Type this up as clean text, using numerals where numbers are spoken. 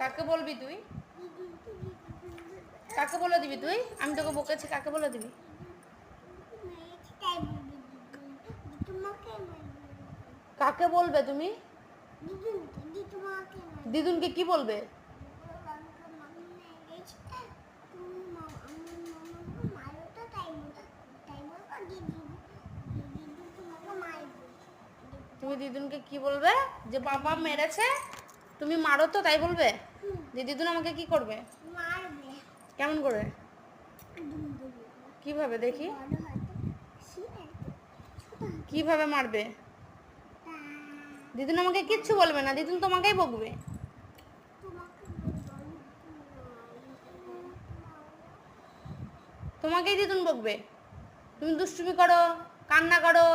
কাকে বলবি তুই? কাকে বলে দিবি তুই? আমি তোকে বকেছি, কাকে বলে দিবি? কাকে বলবে তুমি? দিদুনকে কি বলবে? তুমি দিদুনকে কি বলবে? যে বাবা মেরেছে, তুমি মারো তো, তাই বলবে? যে দিদুন আমাকে কি করবে? কেমন করে? কিভাবে দেখি? কিভাবে মারবে? দিদুন আমাকে কিচ্ছু বলবে না, দিদুন তোমাকেই বকবে। তোমাকেই দিদুন বকবে। তুমি দুষ্টুমি করো, কান্না করো,